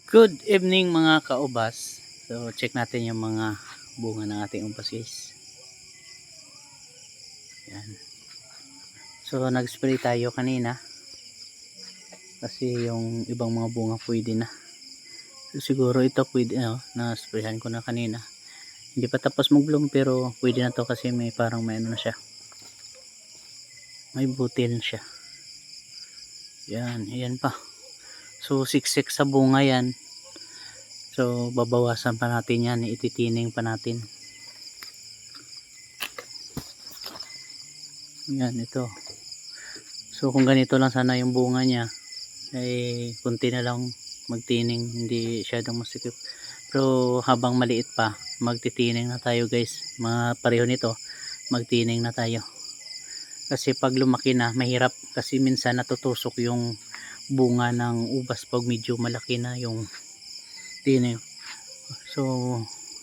Good evening mga kaubas. So check natin yung mga bunga ng ating ubas guys. Yan. So nag-spray tayo kanina. Kasi yung ibang mga bunga pwede na. So, siguro ito pwede na-sprayhan ko na kanina. Hindi pa tapos mag-bloom pero pwede na to kasi may parang may ano na siya. May butil siya. Yan pa. So siksik sa bunga yan. So babawasan pa natin yan, ititining pa natin. Yan ito. So kung ganito lang sana yung bunga niya, ay kunti na lang magtining, hindi masyadong masikip. Pero habang maliit pa, magtitining na tayo guys. Mga pareho nito, magtining na tayo. Kasi pag lumaki na, mahirap kasi minsan natutusok yung bunga ng ubas pag medyo malaki na yung tining. So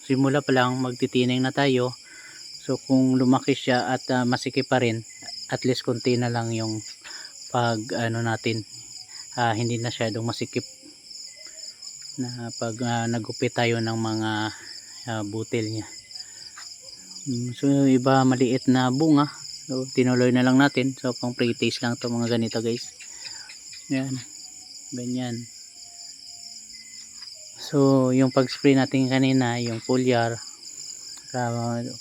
simula pa lang magtitining na tayo. So kung lumaki siya at masikip pa rin, at least konti na lang yung pag natin, hindi na masyadong masikip na pag nagupit tayo ng mga butil niya. So iba maliit na bunga, so tinuloy na lang natin. So pang pre-taste lang to mga ganito guys. Yan, ganyan. So yung pag spray natin kanina, yung foliar,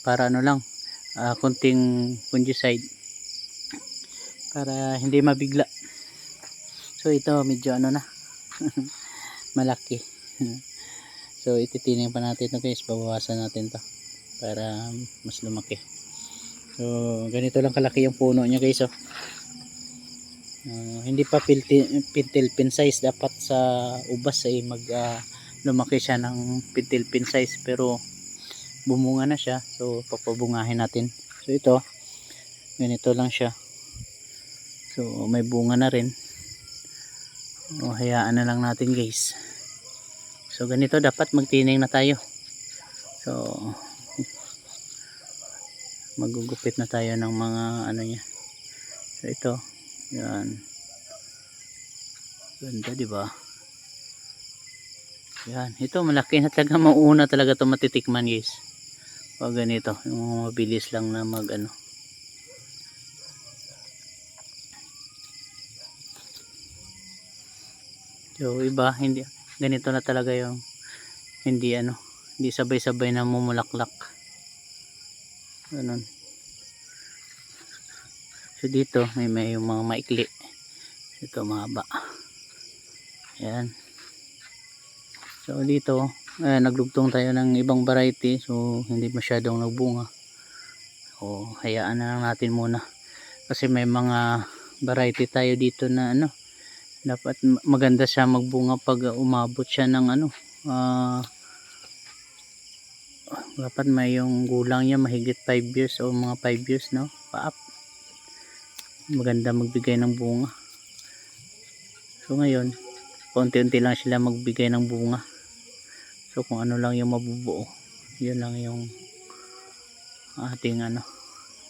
para ano lang, kunting fungicide para hindi mabigla. So ito medyo ano na malaki. So ititining pa natin ito guys, babawasan natin to para mas lumaki. So ganito lang kalaki yung puno niya guys. Hindi pa pintil pin size. Dapat sa ubas ay lumaki siya ng pintil pin size, pero bumunga na siya. So papabungahin natin. So ito ganito lang siya. So may bunga na rin. Hayaan na lang natin guys. So ganito dapat magtining na tayo. So magugupit na tayo ng mga ano niya. So ito, yan. Ganda, di ba? Yan, ito malaki na talaga, mauna talaga 'to matitikman guys. Pag ganito, yung mabilis lang na So iba hindi ganito na talaga yung hindi sabay-sabay na mumulaklak. Ganun. So dito may yung mga maikli. Ito mahaba. Yan. So dito naglugtong tayo ng ibang variety, so hindi masyadong nagbunga. So hayaan na lang natin muna. Kasi may mga variety tayo dito na dapat maganda siya magbunga pag umabot siya ng dapat may yung gulang niya mahigit 5 years o mga 5 years pa-up. Maganda magbigay ng bunga. So ngayon konti-unti lang sila magbigay ng bunga. So kung ano lang yung mabubuo, yun lang yung ating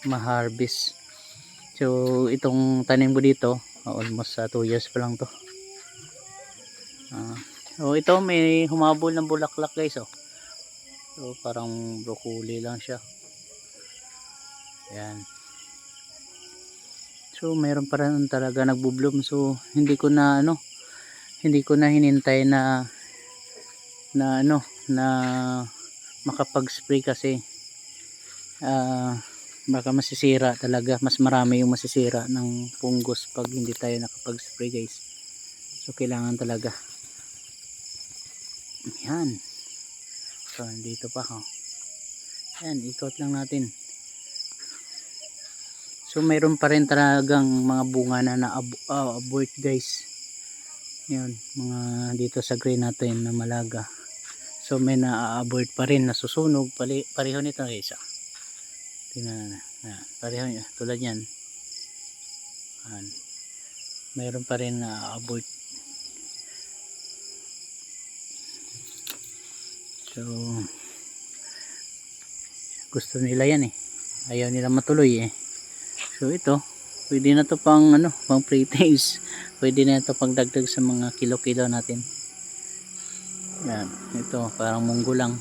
ma-harvest. So itong tanim ko dito almost 2 years pa lang to. So ito may humabol ng bulaklak guys. So parang broccoli lang siya. Ayan. So mayroon pa rin talaga nagbo-bloom. So hindi ko na hinintay na makapag-spray kasi baka masisira talaga. Mas marami yung masisira ng fungus pag hindi tayo nakapag-spray guys. So kailangan talaga. Yan. So dito pa yan, ikot lang natin. So mayroon pa rin talagang mga bunga na abort guys. Yan, mga dito sa green natin na malaga. So may na-abort pa rin, nasusunog pareho nito guys. Tingnan na, pareho niya tulad yan. Mayroon pa rin na-abort. So gusto nila yan ayaw nila matuloy So ito pwede na to pang pang pre-taste. Pwede na ito pagdagdag sa mga kilo-kilo natin. Yan, ito parang munggo lang.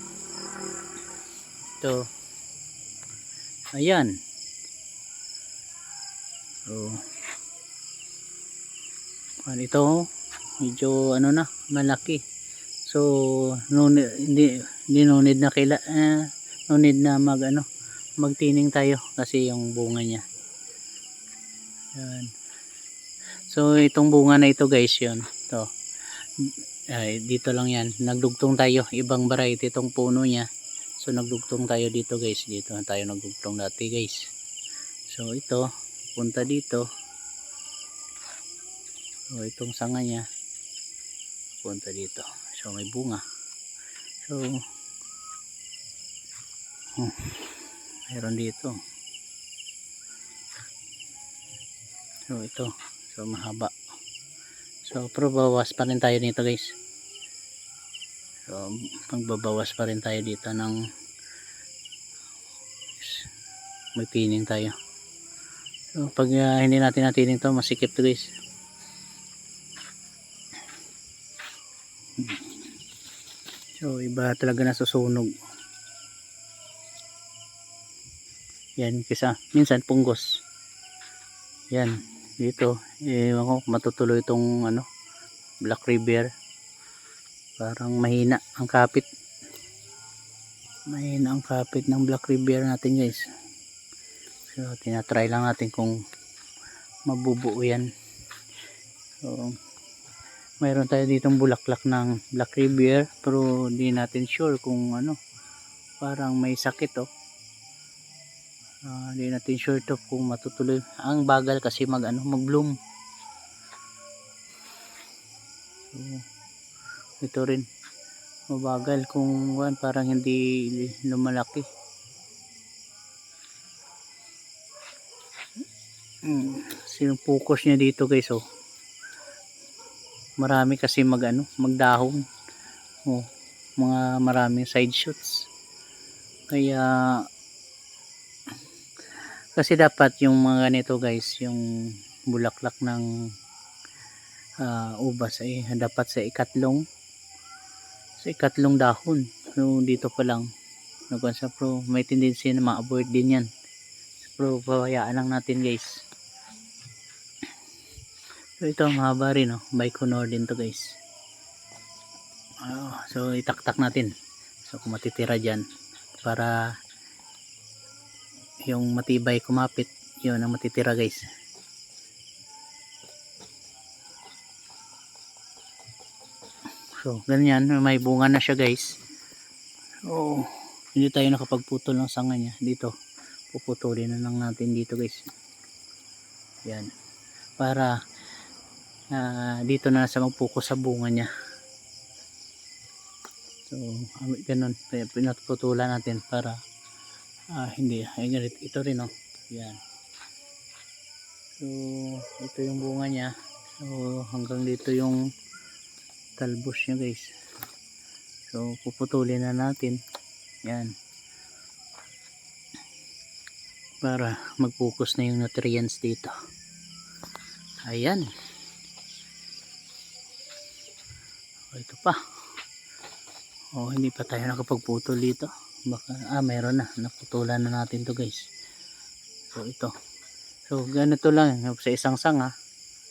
Ito. Ayan. So, ito medyo ano na, malaki. So, hindi no need na no need na magtining tayo kasi yung bunga niya. Yan. So, itong bunga na ito guys, yun. Ito. Ay, dito lang yan. Nagdugtong tayo. Ibang variety itong puno niya. So, nagdugtong tayo dito guys. Dito tayo nagdugtong dati guys. So, ito. Punta dito. So, itong sanga niya. Punta dito. So, may bunga. So, mayroon dito. So, ito. So, mahaba. So, pero bawas pa rin tayo nito guys. So, magbabawas pa rin tayo dito ng magtining tayo. So, pag hindi natin natining to, masikip to guys. So, iba talaga nasusunog. Yan, kisa minsan punggos. Yan, dito. Ewan ko, matutuloy itong Black River. Parang mahina ang kapit. Mahina ang kapit ng Black River natin guys. So, tinatry lang natin kung mabubuo yan. So, mayroon tayo ditong bulaklak ng Black River pero di natin sure kung parang may sakit di natin sure to kung matutuloy. Ang bagal kasi mag-bloom. So, ito rin mabagal kung parang hindi lumalaki. Yung focus niya dito guys, marami kasi magdahon, mga maraming side shoots. Kaya kasi dapat yung mga ganito guys, yung bulaklak ng ubas ay dapat sa ikatlong dahon. So dito pa lang pro may tendency na ma-avoid din yan. Pero pahayaan lang natin guys. So ito mahaba rin, Baikonur din to guys. So itaktak natin. So kung matitira dyan para yung matibay kumapit, yun ang matitira guys. So ganyan, may bunga na siya guys. So hindi tayo nakapagputol ng sanga niya dito. Puputulin na lang natin dito guys. Yan. Para dito na sa mag-focus sa bunga niya. So ganun, pinaputulan natin para hindi, ganito ito rin yan. So ito yung bunga niya. So hanggang dito yung talbos niya guys. So puputulin na natin yan para mag-focus na yung nutrients dito. Ayan. Ito pa. Hindi pa tayo nakapagputol dito. Baka mayroon na, naputulan na natin to guys. So ito. So ganito lang sa isang sanga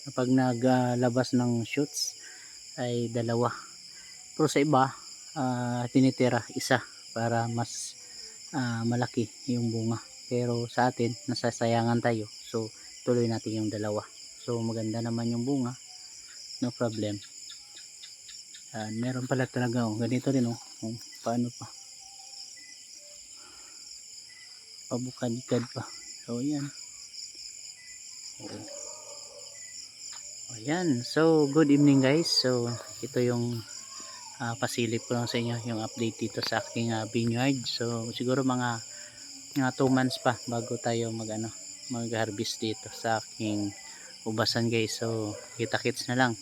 kapag naglabas ng shoots ay dalawa. Pero sa iba tinitira isa para mas malaki yung bunga. Pero sa atin nasasayangan tayo. So tuloy natin yung dalawa. So maganda naman yung bunga. No problem. Meron pala talaga ganito rin paano pa pabukad-kad pa. So yan. Ayan. So good evening guys. So ito yung pasilip ko lang sa inyo yung update dito sa aking vineyard. So siguro mga 2 months pa bago tayo mag harvest dito sa aking ubasan guys. So kita-kits na lang.